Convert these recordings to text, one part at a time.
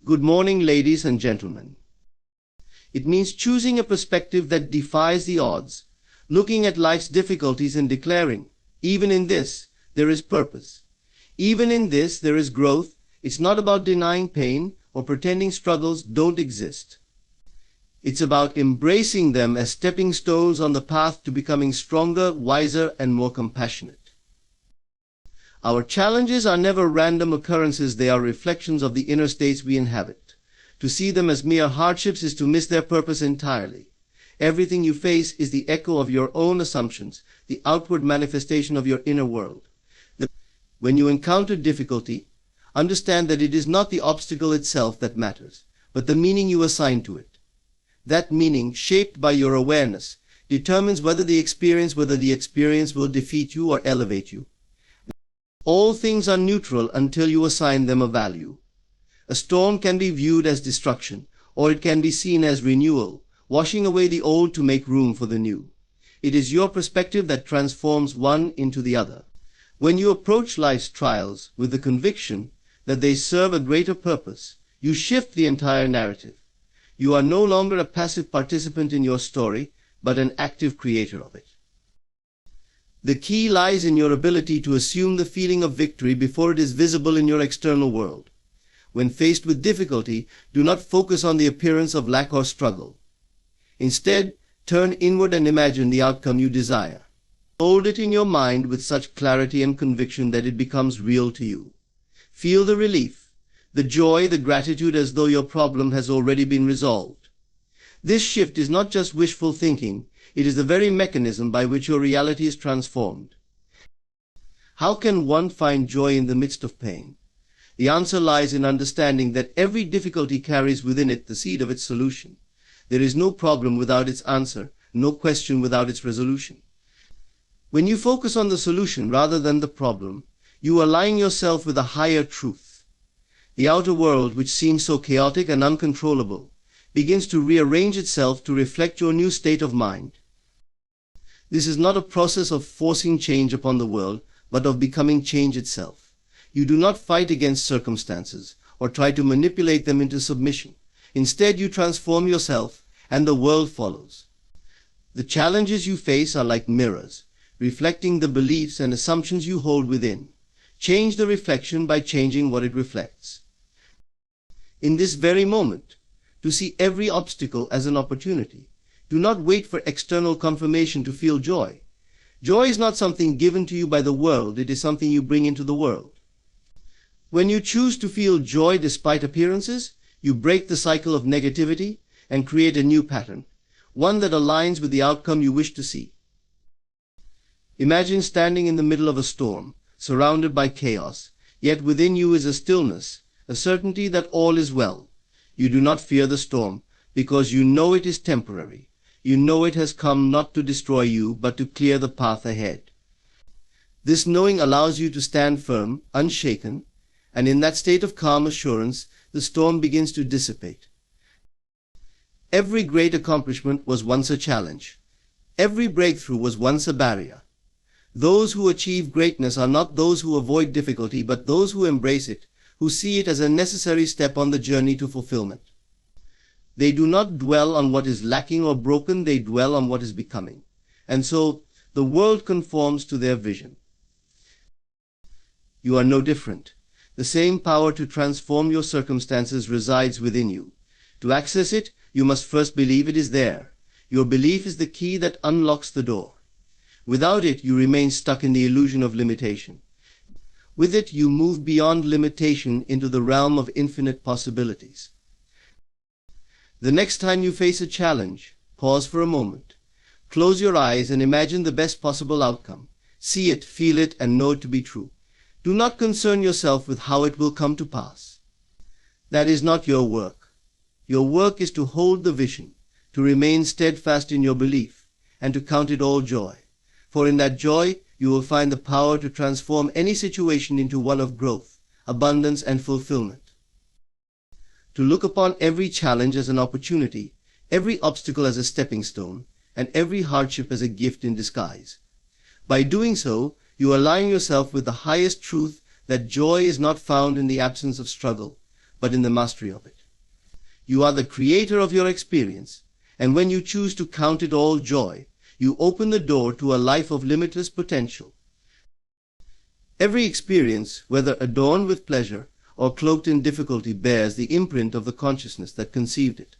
Good morning, ladies and gentlemen. It means choosing a perspective that defies the odds, looking at life's difficulties and declaring, even in this, there is purpose. Even in this, there is growth. It's not about denying pain or pretending struggles don't exist. It's about embracing them as stepping stones on the path to becoming stronger, wiser, and more compassionate. Our challenges are never random occurrences, they are reflections of the inner states we inhabit. To see them as mere hardships is to miss their purpose entirely. Everything you face is the echo of your own assumptions, the outward manifestation of your inner world. When you encounter difficulty, understand that it is not the obstacle itself that matters, but the meaning you assign to it. That meaning, shaped by your awareness, determines whether the experience will defeat you or elevate you. All things are neutral until you assign them a value. A storm can be viewed as destruction, or it can be seen as renewal, washing away the old to make room for the new. It is your perspective that transforms one into the other. When you approach life's trials with the conviction that they serve a greater purpose, you shift the entire narrative. You are no longer a passive participant in your story, but an active creator of it. The key lies in your ability to assume the feeling of victory before it is visible in your external world. When faced with difficulty, do not focus on the appearance of lack or struggle. Instead, turn inward and imagine the outcome you desire. Hold it in your mind with such clarity and conviction that it becomes real to you. Feel the relief, the joy, the gratitude as though your problem has already been resolved. This shift is not just wishful thinking, it is the very mechanism by which your reality is transformed. How can one find joy in the midst of pain? The answer lies in understanding that every difficulty carries within it the seed of its solution. There is no problem without its answer, no question without its resolution. When you focus on the solution rather than the problem, you align yourself with a higher truth. The outer world, which seems so chaotic and uncontrollable, begins to rearrange itself to reflect your new state of mind. This is not a process of forcing change upon the world, but of becoming change itself. You do not fight against circumstances or try to manipulate them into submission. Instead, you transform yourself, and the world follows. The challenges you face are like mirrors, reflecting the beliefs and assumptions you hold within. Change the reflection by changing what it reflects. In this very moment, to see every obstacle as an opportunity. Do not wait for external confirmation to feel joy. Joy is not something given to you by the world, it is something you bring into the world. When you choose to feel joy despite appearances, you break the cycle of negativity and create a new pattern, one that aligns with the outcome you wish to see. Imagine standing in the middle of a storm, surrounded by chaos, yet within you is a stillness, a certainty that all is well. You do not fear the storm, because you know it is temporary. You know it has come not to destroy you, but to clear the path ahead. This knowing allows you to stand firm, unshaken, and in that state of calm assurance, the storm begins to dissipate. Every great accomplishment was once a challenge. Every breakthrough was once a barrier. Those who achieve greatness are not those who avoid difficulty, but those who embrace it, who see it as a necessary step on the journey to fulfillment. They do not dwell on what is lacking or broken, they dwell on what is becoming. And so, the world conforms to their vision. You are no different. The same power to transform your circumstances resides within you. To access it, you must first believe it is there. Your belief is the key that unlocks the door. Without it, you remain stuck in the illusion of limitation. With it, you move beyond limitation into the realm of infinite possibilities. The next time you face a challenge, pause for a moment. Close your eyes and imagine the best possible outcome. See it, feel it, and know it to be true. Do not concern yourself with how it will come to pass. That is not your work. Your work is to hold the vision, to remain steadfast in your belief, and to count it all joy. For in that joy, you will find the power to transform any situation into one of growth, abundance, and fulfillment. To look upon every challenge as an opportunity, every obstacle as a stepping stone, and every hardship as a gift in disguise. By doing so, you align yourself with the highest truth that joy is not found in the absence of struggle, but in the mastery of it. You are the creator of your experience, and when you choose to count it all joy, you open the door to a life of limitless potential. Every experience, whether adorned with pleasure or cloaked in difficulty, bears the imprint of the consciousness that conceived it.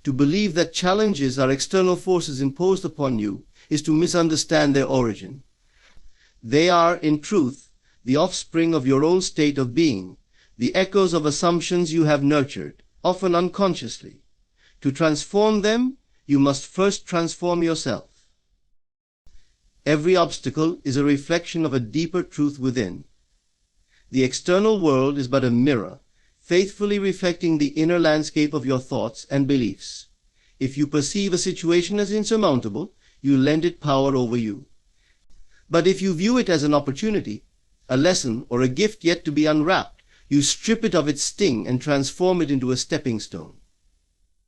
To believe that challenges are external forces imposed upon you is to misunderstand their origin. They are, in truth, the offspring of your own state of being, the echoes of assumptions you have nurtured, often unconsciously. To transform them, you must first transform yourself. Every obstacle is a reflection of a deeper truth within. The external world is but a mirror, faithfully reflecting the inner landscape of your thoughts and beliefs. If you perceive a situation as insurmountable, you lend it power over you. But if you view it as an opportunity, a lesson, or a gift yet to be unwrapped, you strip it of its sting and transform it into a stepping stone.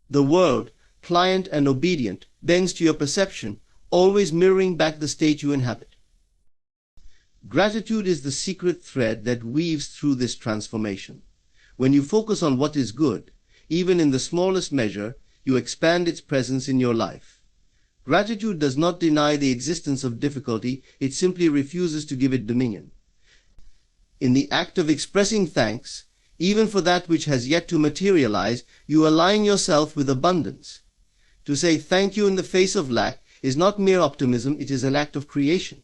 The world, pliant and obedient, bends to your perception, always mirroring back the state you inhabit. Gratitude is the secret thread that weaves through this transformation. When you focus on what is good, even in the smallest measure, you expand its presence in your life. Gratitude does not deny the existence of difficulty, it simply refuses to give it dominion. In the act of expressing thanks, even for that which has yet to materialize, you align yourself with abundance. To say thank you in the face of lack is not mere optimism, it is an act of creation.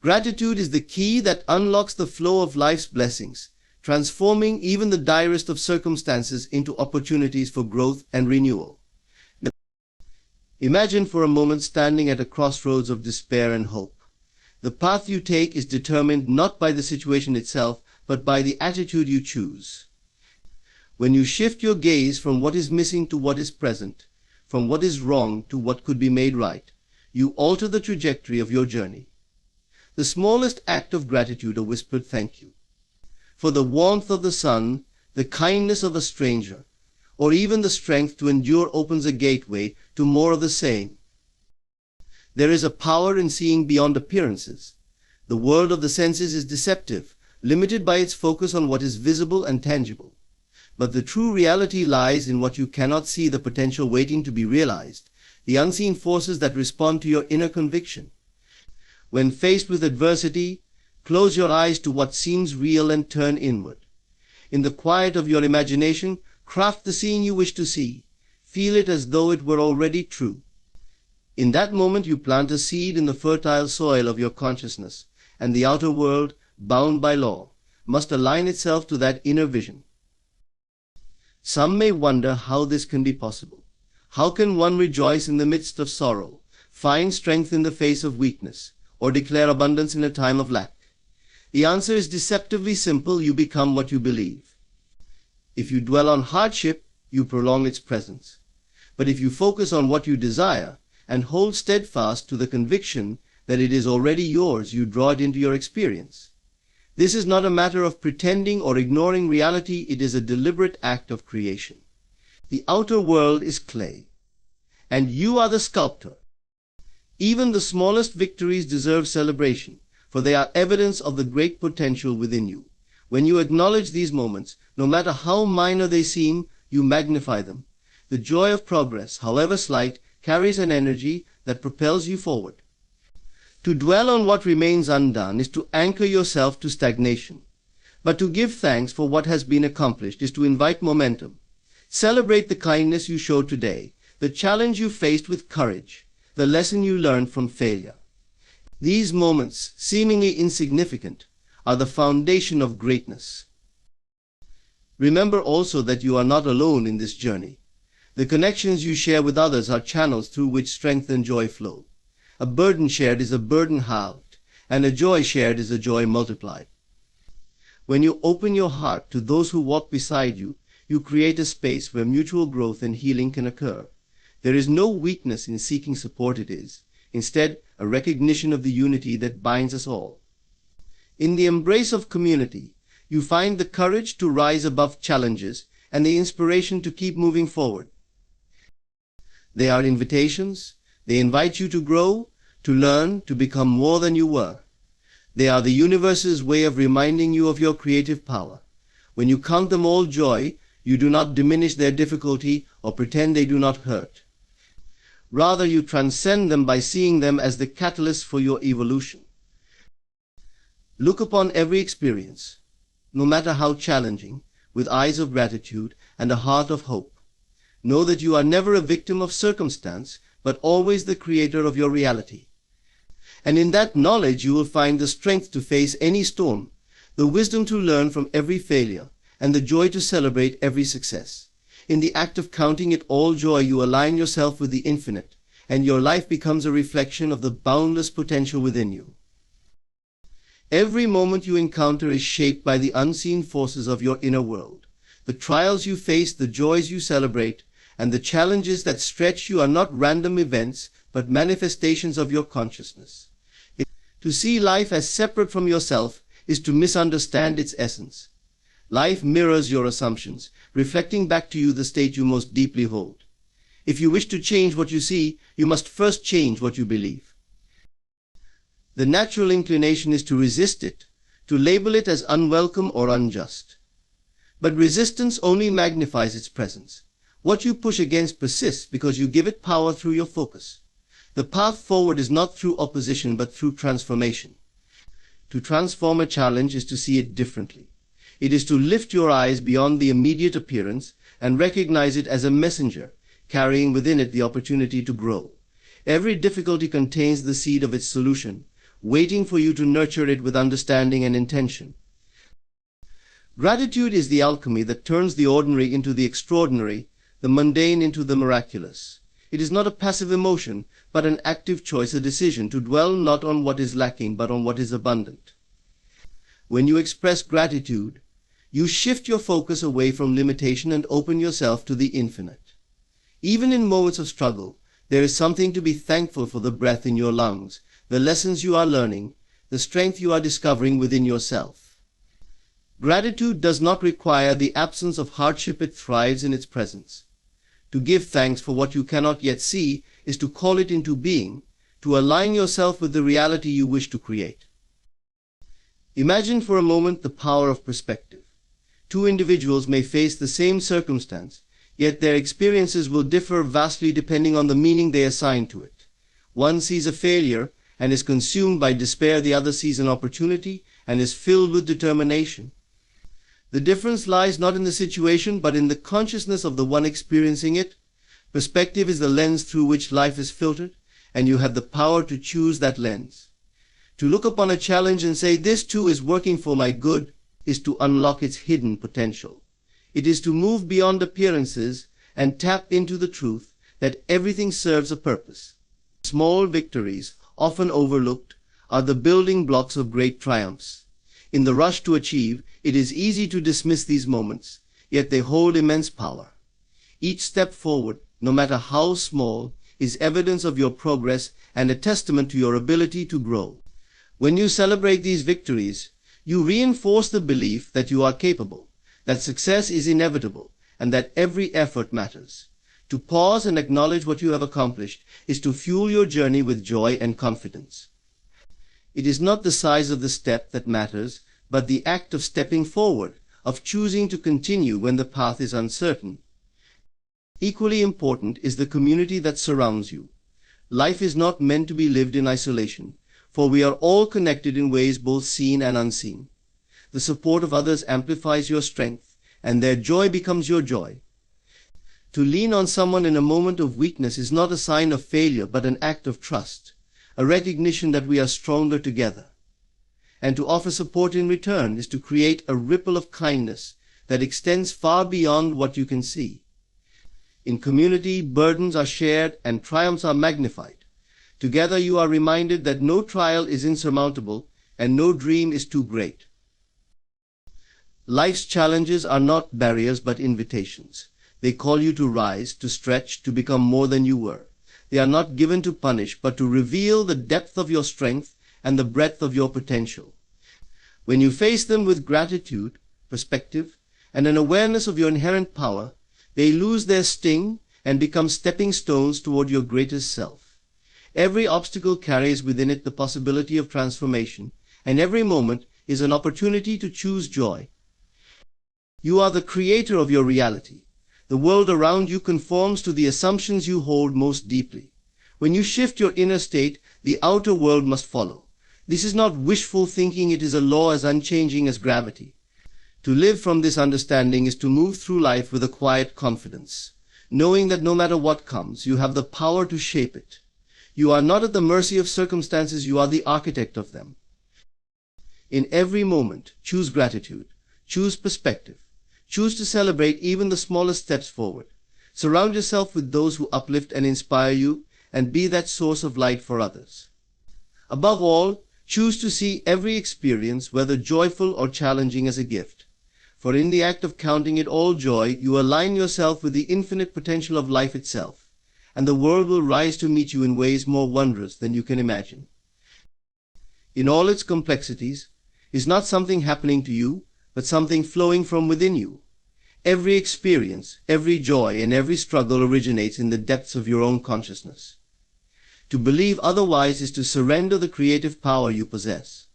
Gratitude is the key that unlocks the flow of life's blessings, transforming even the direst of circumstances into opportunities for growth and renewal. Imagine for a moment standing at a crossroads of despair and hope. The path you take is determined not by the situation itself, but by the attitude you choose. When you shift your gaze from what is missing to what is present, from what is wrong to what could be made right, you alter the trajectory of your journey. The smallest act of gratitude, a whispered thank you, for the warmth of the sun, the kindness of a stranger, or even the strength to endure, opens a gateway to more of the same. There is a power in seeing beyond appearances. The world of the senses is deceptive, limited by its focus on what is visible and tangible. But the true reality lies in what you cannot see, the potential waiting to be realized, the unseen forces that respond to your inner conviction. When faced with adversity, close your eyes to what seems real and turn inward. In the quiet of your imagination, craft the scene you wish to see. Feel it as though it were already true. In that moment you plant a seed in the fertile soil of your consciousness, and the outer world, bound by law, must align itself to that inner vision. Some may wonder how this can be possible. How can one rejoice in the midst of sorrow, find strength in the face of weakness, or declare abundance in a time of lack? The answer is deceptively simple: you become what you believe. If you dwell on hardship, you prolong its presence. But if you focus on what you desire, and hold steadfast to the conviction that it is already yours, you draw it into your experience. This is not a matter of pretending or ignoring reality, it is a deliberate act of creation. The outer world is clay, and you are the sculptor. Even the smallest victories deserve celebration, for they are evidence of the great potential within you. When you acknowledge these moments, no matter how minor they seem, you magnify them. The joy of progress, however slight, carries an energy that propels you forward. To dwell on what remains undone is to anchor yourself to stagnation. But to give thanks for what has been accomplished is to invite momentum. Celebrate the kindness you showed today, the challenge you faced with courage, the lesson you learned from failure. These moments, seemingly insignificant, are the foundation of greatness. Remember also that you are not alone in this journey. The connections you share with others are channels through which strength and joy flow. A burden shared is a burden halved, and a joy shared is a joy multiplied. When you open your heart to those who walk beside you, you create a space where mutual growth and healing can occur. There is no weakness in seeking support, it is, instead, a recognition of the unity that binds us all. In the embrace of community, you find the courage to rise above challenges and the inspiration to keep moving forward. They are invitations. They invite you to grow, to learn, to become more than you were. They are the universe's way of reminding you of your creative power. When you count them all joy, you do not diminish their difficulty or pretend they do not hurt. Rather, you transcend them by seeing them as the catalyst for your evolution. Look upon every experience, no matter how challenging, with eyes of gratitude and a heart of hope. Know that you are never a victim of circumstance, but always the creator of your reality. And in that knowledge you will find the strength to face any storm, the wisdom to learn from every failure, and the joy to celebrate every success. In the act of counting it all joy, you align yourself with the infinite, and your life becomes a reflection of the boundless potential within you. Every moment you encounter is shaped by the unseen forces of your inner world. The trials you face, the joys you celebrate, and the challenges that stretch you are not random events, but manifestations of your consciousness. To see life as separate from yourself is to misunderstand its essence. Life mirrors your assumptions, reflecting back to you the state you most deeply hold. If you wish to change what you see, you must first change what you believe. The natural inclination is to resist it, to label it as unwelcome or unjust. But resistance only magnifies its presence. What you push against persists because you give it power through your focus. The path forward is not through opposition but through transformation. To transform a challenge is to see it differently. It is to lift your eyes beyond the immediate appearance and recognize it as a messenger, carrying within it the opportunity to grow. Every difficulty contains the seed of its solution, waiting for you to nurture it with understanding and intention. Gratitude is the alchemy that turns the ordinary into the extraordinary, the mundane into the miraculous. It is not a passive emotion, but an active choice, a decision to dwell not on what is lacking, but on what is abundant. When you express gratitude, you shift your focus away from limitation and open yourself to the infinite. Even in moments of struggle, there is something to be thankful for: the breath in your lungs, the lessons you are learning, the strength you are discovering within yourself. Gratitude does not require the absence of hardship, it thrives in its presence. To give thanks for what you cannot yet see is to call it into being, to align yourself with the reality you wish to create. Imagine for a moment the power of perspective. Two individuals may face the same circumstance, yet their experiences will differ vastly depending on the meaning they assign to it. One sees a failure and is consumed by despair, the other sees an opportunity and is filled with determination. The difference lies not in the situation, but in the consciousness of the one experiencing it. Perspective is the lens through which life is filtered, and you have the power to choose that lens. To look upon a challenge and say, "This too is working for my good," is to unlock its hidden potential. It is to move beyond appearances and tap into the truth that everything serves a purpose. Small victories, often overlooked, are the building blocks of great triumphs. In the rush to achieve, it is easy to dismiss these moments, yet they hold immense power. Each step forward, no matter how small, is evidence of your progress and a testament to your ability to grow. When you celebrate these victories, you reinforce the belief that you are capable, that success is inevitable, and that every effort matters. To pause and acknowledge what you have accomplished is to fuel your journey with joy and confidence. It is not the size of the step that matters, but the act of stepping forward, of choosing to continue when the path is uncertain. Equally important is the community that surrounds you. Life is not meant to be lived in isolation, for we are all connected in ways both seen and unseen. The support of others amplifies your strength, and their joy becomes your joy. To lean on someone in a moment of weakness is not a sign of failure, but an act of trust, a recognition that we are stronger together. And to offer support in return is to create a ripple of kindness that extends far beyond what you can see. In community, burdens are shared and triumphs are magnified. Together you are reminded that no trial is insurmountable and no dream is too great. Life's challenges are not barriers but invitations. They call you to rise, to stretch, to become more than you were. They are not given to punish, but to reveal the depth of your strength and the breadth of your potential. When you face them with gratitude, perspective, and an awareness of your inherent power, they lose their sting and become stepping stones toward your greatest self. Every obstacle carries within it the possibility of transformation, and every moment is an opportunity to choose joy. You are the creator of your reality. The world around you conforms to the assumptions you hold most deeply. When you shift your inner state, the outer world must follow. This is not wishful thinking, it is a law as unchanging as gravity. To live from this understanding is to move through life with a quiet confidence, knowing that no matter what comes, you have the power to shape it. You are not at the mercy of circumstances, you are the architect of them. In every moment, choose gratitude, choose perspective, choose to celebrate even the smallest steps forward. Surround yourself with those who uplift and inspire you, and be that source of light for others. Above all, choose to see every experience, whether joyful or challenging, as a gift. For in the act of counting it all joy, you align yourself with the infinite potential of life itself, and the world will rise to meet you in ways more wondrous than you can imagine. In all its complexities, is not something happening to you, but something flowing from within you. Every experience, every joy, and every struggle originates in the depths of your own consciousness. To believe otherwise is to surrender the creative power you possess.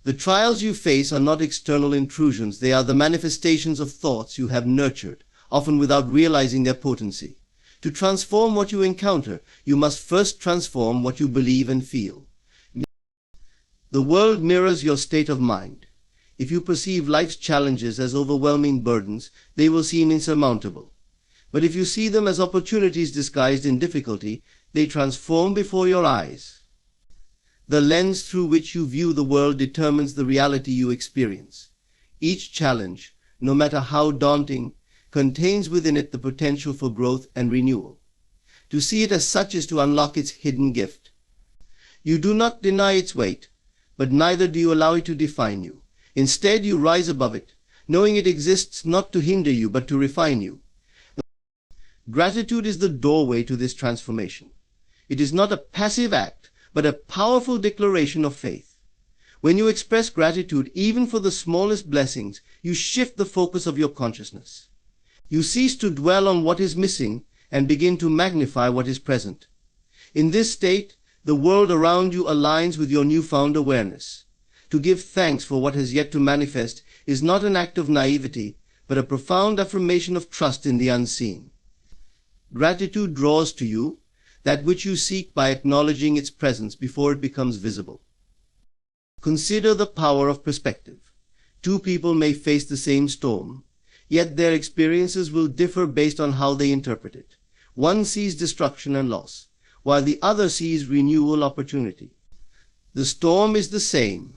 The trials you face are not external intrusions, they are the manifestations of thoughts you have nurtured, often without realizing their potency. To transform what you encounter, you must first transform what you believe and feel. The world mirrors your state of mind. If you perceive life's challenges as overwhelming burdens, they will seem insurmountable. But if you see them as opportunities disguised in difficulty, they transform before your eyes. The lens through which you view the world determines the reality you experience. Each challenge, no matter how daunting, contains within it the potential for growth and renewal. To see it as such is to unlock its hidden gift. You do not deny its weight, but neither do you allow it to define you. Instead, you rise above it, knowing it exists not to hinder you, but to refine you. Gratitude is the doorway to this transformation. It is not a passive act, but a powerful declaration of faith. When you express gratitude, even for the smallest blessings, you shift the focus of your consciousness. You cease to dwell on what is missing and begin to magnify what is present. In this state, the world around you aligns with your newfound awareness. To give thanks for what has yet to manifest is not an act of naivety, but a profound affirmation of trust in the unseen. Gratitude draws to you that which you seek by acknowledging its presence before it becomes visible. Consider the power of perspective. Two people may face the same storm, yet their experiences will differ based on how they interpret it. One sees destruction and loss, while the other sees renewal opportunity. The storm is the same,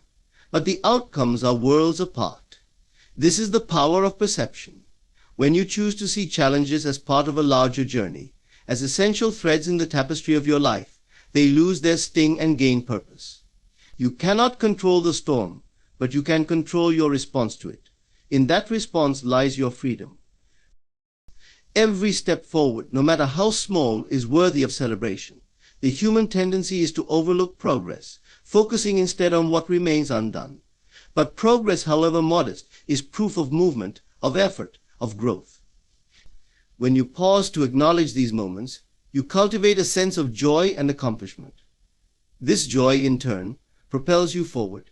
but the outcomes are worlds apart. This is the power of perception. When you choose to see challenges as part of a larger journey, as essential threads in the tapestry of your life, they lose their sting and gain purpose. You cannot control the storm, but you can control your response to it. In that response lies your freedom. Every step forward, no matter how small, is worthy of celebration. The human tendency is to overlook progress, focusing instead on what remains undone. But progress, however modest, is proof of movement, of effort, of growth. When you pause to acknowledge these moments, you cultivate a sense of joy and accomplishment. This joy, in turn, propels you forward.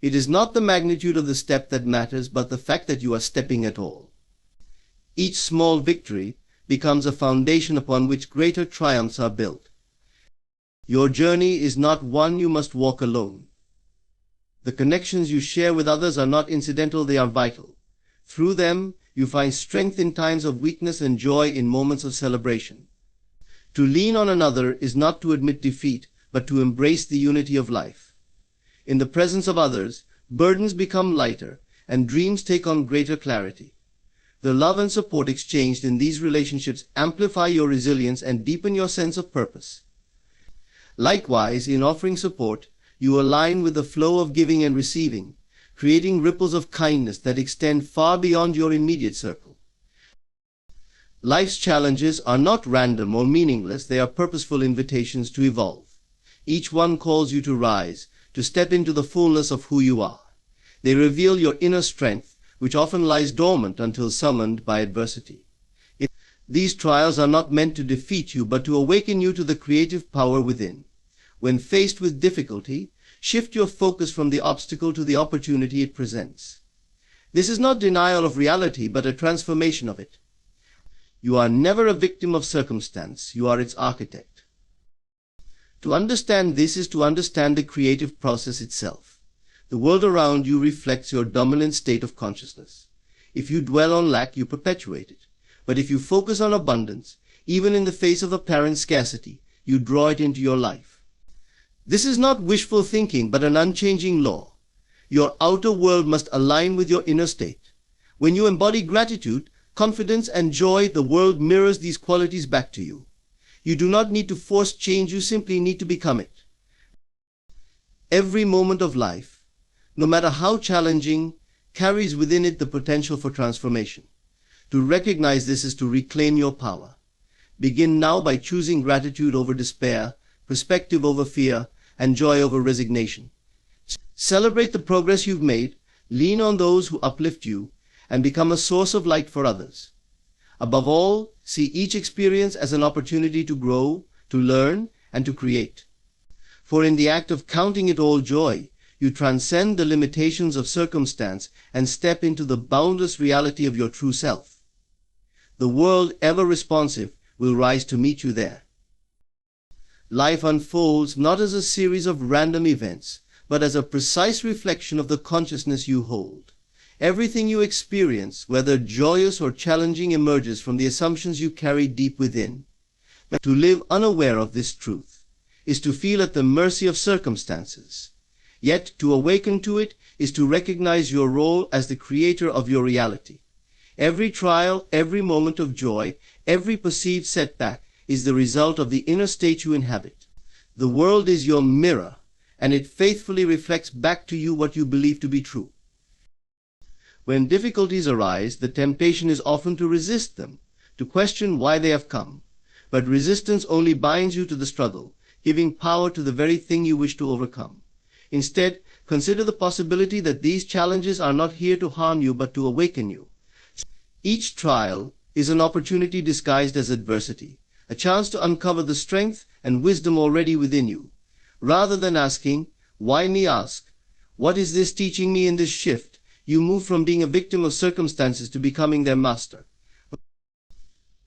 It is not the magnitude of the step that matters, but the fact that you are stepping at all. Each small victory becomes a foundation upon which greater triumphs are built. Your journey is not one you must walk alone. The connections you share with others are not incidental, they are vital. Through them, you find strength in times of weakness and joy in moments of celebration. To lean on another is not to admit defeat, but to embrace the unity of life. In the presence of others, burdens become lighter, and dreams take on greater clarity. The love and support exchanged in these relationships amplify your resilience and deepen your sense of purpose. Likewise, in offering support, you align with the flow of giving and receiving, creating ripples of kindness that extend far beyond your immediate circle. Life's challenges are not random or meaningless, they are purposeful invitations to evolve. Each one calls you to rise, to step into the fullness of who you are. They reveal your inner strength, which often lies dormant until summoned by adversity. These trials are not meant to defeat you, but to awaken you to the creative power within. When faced with difficulty, shift your focus from the obstacle to the opportunity it presents. This is not denial of reality, but a transformation of it. You are never a victim of circumstance, you are its architect. To understand this is to understand the creative process itself. The world around you reflects your dominant state of consciousness. If you dwell on lack, you perpetuate it. But if you focus on abundance, even in the face of apparent scarcity, you draw it into your life. This is not wishful thinking, but an unchanging law. Your outer world must align with your inner state. When you embody gratitude, confidence, and joy, the world mirrors these qualities back to you. You do not need to force change, you simply need to become it. Every moment of life, no matter how challenging, carries within it the potential for transformation. To recognize this is to reclaim your power. Begin now by choosing gratitude over despair, perspective over fear, and joy over resignation. Celebrate the progress you've made, lean on those who uplift you, and become a source of light for others. Above all, see each experience as an opportunity to grow, to learn, and to create. For in the act of counting it all joy, you transcend the limitations of circumstance and step into the boundless reality of your true self. The world, ever responsive, will rise to meet you there. Life unfolds not as a series of random events, but as a precise reflection of the consciousness you hold. Everything you experience, whether joyous or challenging, emerges from the assumptions you carry deep within. To live unaware of this truth is to feel at the mercy of circumstances. Yet to awaken to it is to recognize your role as the creator of your reality. Every trial, every moment of joy, every perceived setback is the result of the inner state you inhabit. The world is your mirror, and it faithfully reflects back to you what you believe to be true. When difficulties arise, the temptation is often to resist them, to question why they have come. But resistance only binds you to the struggle, giving power to the very thing you wish to overcome. Instead, consider the possibility that these challenges are not here to harm you, but to awaken you. Each trial is an opportunity disguised as adversity, a chance to uncover the strength and wisdom already within you. Rather than asking, "Why me?" ask, "What is this teaching me in this shift?" You move from being a victim of circumstances to becoming their master.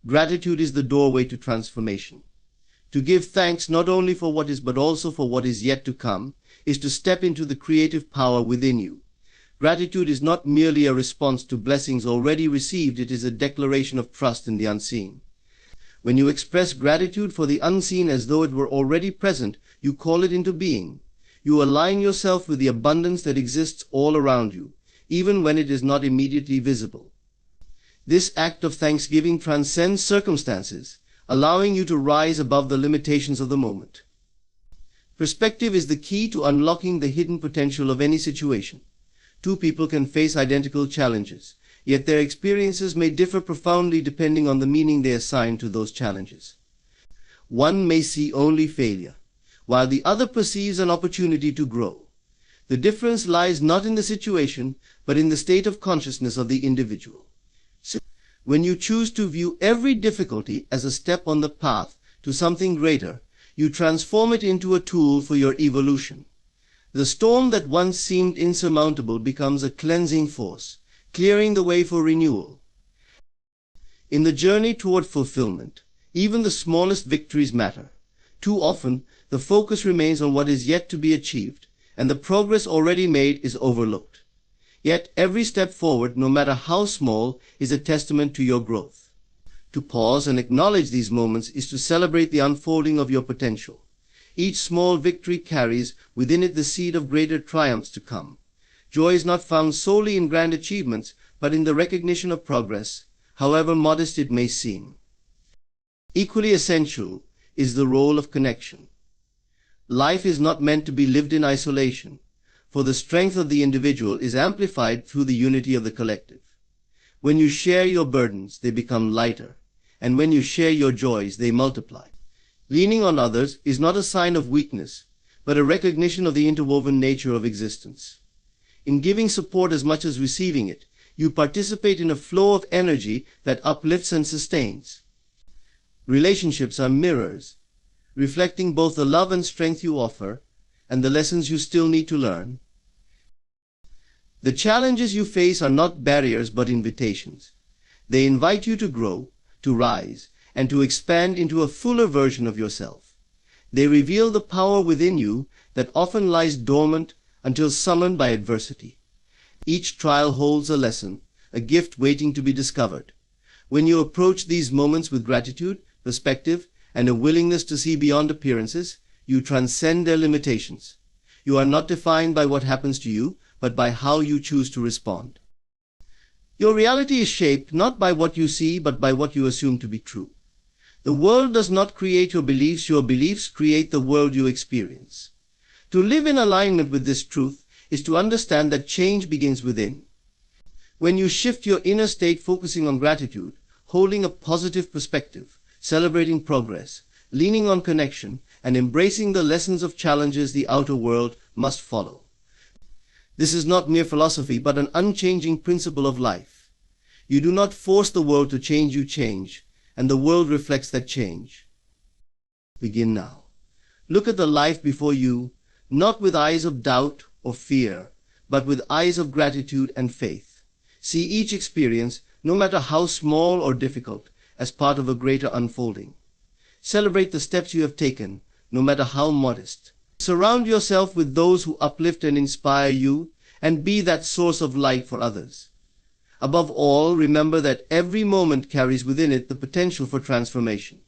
Gratitude is the doorway to transformation. To give thanks not only for what is but also for what is yet to come is to step into the creative power within you. Gratitude is not merely a response to blessings already received, it is a declaration of trust in the unseen. When you express gratitude for the unseen as though it were already present, you call it into being. You align yourself with the abundance that exists all around you, even when it is not immediately visible. This act of thanksgiving transcends circumstances, allowing you to rise above the limitations of the moment. Perspective is the key to unlocking the hidden potential of any situation. Two people can face identical challenges, yet their experiences may differ profoundly depending on the meaning they assign to those challenges. One may see only failure, while the other perceives an opportunity to grow. The difference lies not in the situation, but in the state of consciousness of the individual. When you choose to view every difficulty as a step on the path to something greater, you transform it into a tool for your evolution. The storm that once seemed insurmountable becomes a cleansing force, clearing the way for renewal. In the journey toward fulfillment, even the smallest victories matter. Too often, the focus remains on what is yet to be achieved, and the progress already made is overlooked. Yet every step forward, no matter how small, is a testament to your growth. To pause and acknowledge these moments is to celebrate the unfolding of your potential. Each small victory carries within it the seed of greater triumphs to come. Joy is not found solely in grand achievements, but in the recognition of progress, however modest it may seem. Equally essential is the role of connection. Life is not meant to be lived in isolation, for the strength of the individual is amplified through the unity of the collective. When you share your burdens, they become lighter, and when you share your joys, they multiply. Leaning on others is not a sign of weakness, but a recognition of the interwoven nature of existence. In giving support as much as receiving it, you participate in a flow of energy that uplifts and sustains. Relationships are mirrors, reflecting both the love and strength you offer, and the lessons you still need to learn. The challenges you face are not barriers but invitations. They invite you to grow, to rise, and to expand into a fuller version of yourself. They reveal the power within you that often lies dormant until summoned by adversity. Each trial holds a lesson, a gift waiting to be discovered. When you approach these moments with gratitude, perspective, and a willingness to see beyond appearances, you transcend their limitations. You are not defined by what happens to you, but by how you choose to respond. Your reality is shaped not by what you see, but by what you assume to be true. The world does not create your beliefs create the world you experience. To live in alignment with this truth is to understand that change begins within. When you shift your inner state focusing on gratitude, holding a positive perspective, celebrating progress, leaning on connection, and embracing the lessons of challenges the outer world must follow. This is not mere philosophy, but an unchanging principle of life. You do not force the world to change, you change, and the world reflects that change. Begin now. Look at the life before you, not with eyes of doubt or fear, but with eyes of gratitude and faith. See each experience, no matter how small or difficult, as part of a greater unfolding. Celebrate the steps you have taken, no matter how modest. Surround yourself with those who uplift and inspire you, and be that source of light for others. Above all, remember that every moment carries within it the potential for transformation.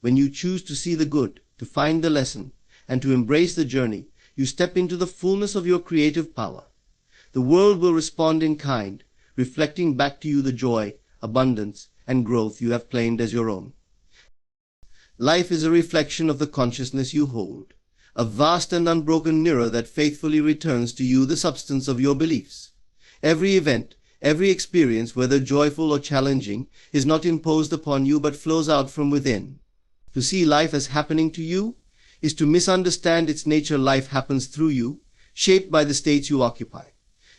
When you choose to see the good, to find the lesson, and to embrace the journey, you step into the fullness of your creative power. The world will respond in kind, reflecting back to you the joy, abundance, and growth you have claimed as your own. Life is a reflection of the consciousness you hold, a vast and unbroken mirror that faithfully returns to you the substance of your beliefs. Every event, every experience, whether joyful or challenging, is not imposed upon you but flows out from within. To see life as happening to you is to misunderstand its nature. Life happens through you, shaped by the states you occupy.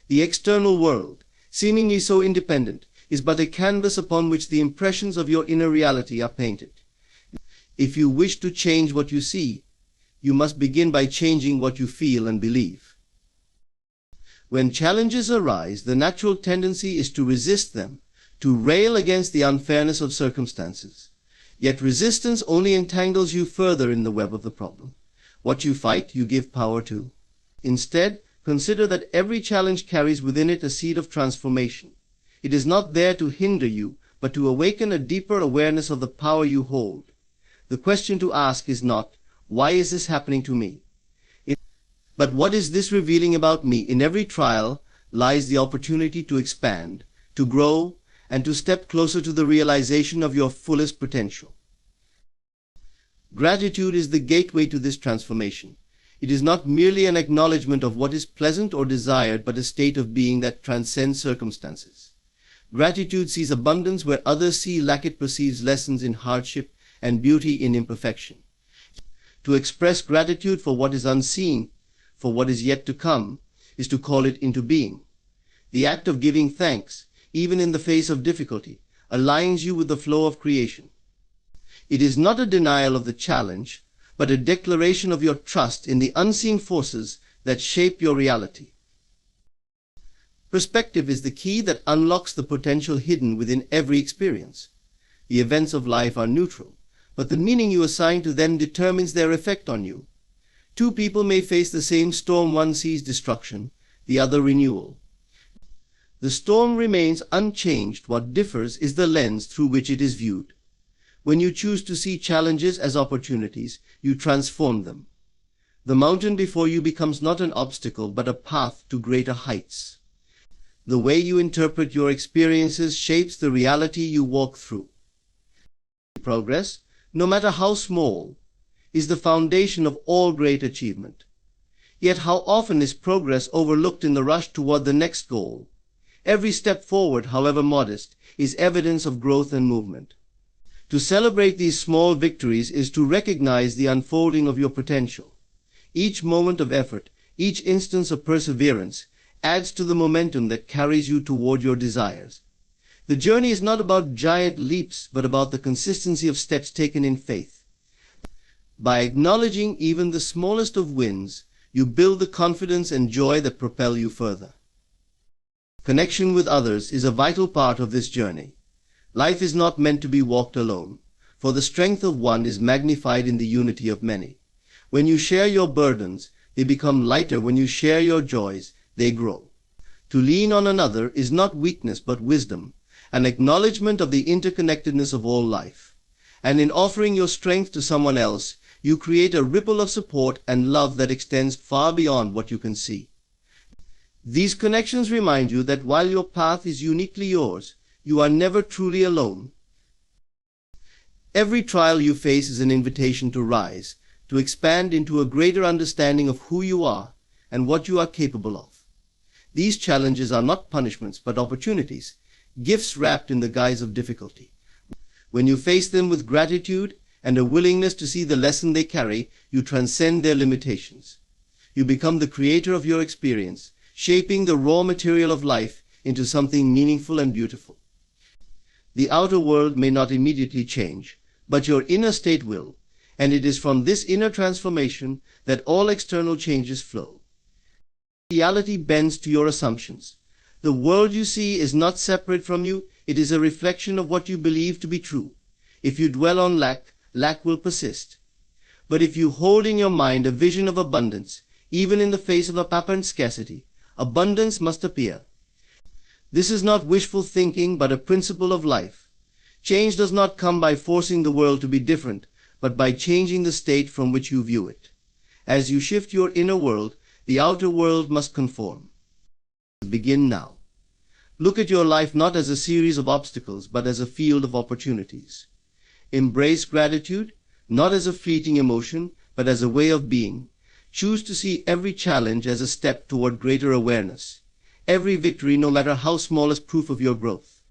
The external world, seemingly so independent, is but a canvas upon which the impressions of your inner reality are painted. If you wish to change what you see, you must begin by changing what you feel and believe. When challenges arise, the natural tendency is to resist them, to rail against the unfairness of circumstances. Yet resistance only entangles you further in the web of the problem. What you fight, you give power to. Instead, consider that every challenge carries within it a seed of transformation. It is not there to hinder you, but to awaken a deeper awareness of the power you hold. The question to ask is not, why is this happening to me? But what is this revealing about me? In every trial lies the opportunity to expand, to grow, and to step closer to the realization of your fullest potential. Gratitude is the gateway to this transformation. It is not merely an acknowledgement of what is pleasant or desired, but a state of being that transcends circumstances. Gratitude sees abundance where others see lack. It perceives lessons in hardship and beauty in imperfection. To express gratitude for what is unseen, for what is yet to come, is to call it into being. The act of giving thanks, even in the face of difficulty, aligns you with the flow of creation. It is not a denial of the challenge, but a declaration of your trust in the unseen forces that shape your reality. Perspective is the key that unlocks the potential hidden within every experience. The events of life are neutral, but the meaning you assign to them determines their effect on you. Two people may face the same storm. One sees destruction, the other renewal. The storm remains unchanged. What differs is the lens through which it is viewed. When you choose to see challenges as opportunities, you transform them. The mountain before you becomes not an obstacle, but a path to greater heights. The way you interpret your experiences shapes the reality you walk through. Progress, no matter how small, is the foundation of all great achievement. Yet how often is progress overlooked in the rush toward the next goal? Every step forward, however modest, is evidence of growth and movement. To celebrate these small victories is to recognize the unfolding of your potential. Each moment of effort, each instance of perseverance, adds to the momentum that carries you toward your desires. The journey is not about giant leaps, but about the consistency of steps taken in faith. By acknowledging even the smallest of wins, you build the confidence and joy that propel you further. Connection with others is a vital part of this journey. Life is not meant to be walked alone, for the strength of one is magnified in the unity of many. When you share your burdens, they become lighter. When you share your joys, they grow. To lean on another is not weakness but wisdom, an acknowledgement of the interconnectedness of all life. And in offering your strength to someone else, you create a ripple of support and love that extends far beyond what you can see. These connections remind you that while your path is uniquely yours, you are never truly alone. Every trial you face is an invitation to rise, to expand into a greater understanding of who you are and what you are capable of. These challenges are not punishments but opportunities, gifts wrapped in the guise of difficulty. When you face them with gratitude and a willingness to see the lesson they carry, you transcend their limitations. You become the creator of your experience, shaping the raw material of life into something meaningful and beautiful. The outer world may not immediately change, but your inner state will, and it is from this inner transformation that all external changes flow. Reality bends to your assumptions. The world you see is not separate from you, it is a reflection of what you believe to be true. If you dwell on lack, lack will persist. But if you hold in your mind a vision of abundance, even in the face of apparent scarcity, abundance must appear. This is not wishful thinking, but a principle of life. Change does not come by forcing the world to be different, but by changing the state from which you view it. As you shift your inner world, the outer world must conform. Begin now. Look at your life not as a series of obstacles, but as a field of opportunities. Embrace gratitude, not as a fleeting emotion, but as a way of being. Choose to see every challenge as a step toward greater awareness. Every victory, no matter how small, is proof of your growth.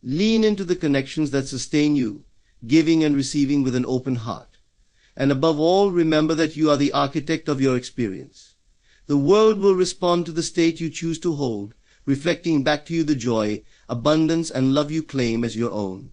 Lean into the connections that sustain you, giving and receiving with an open heart. And above all, remember that you are the architect of your experience. The world will respond to the state you choose to hold, reflecting back to you the joy, abundance, and love you claim as your own.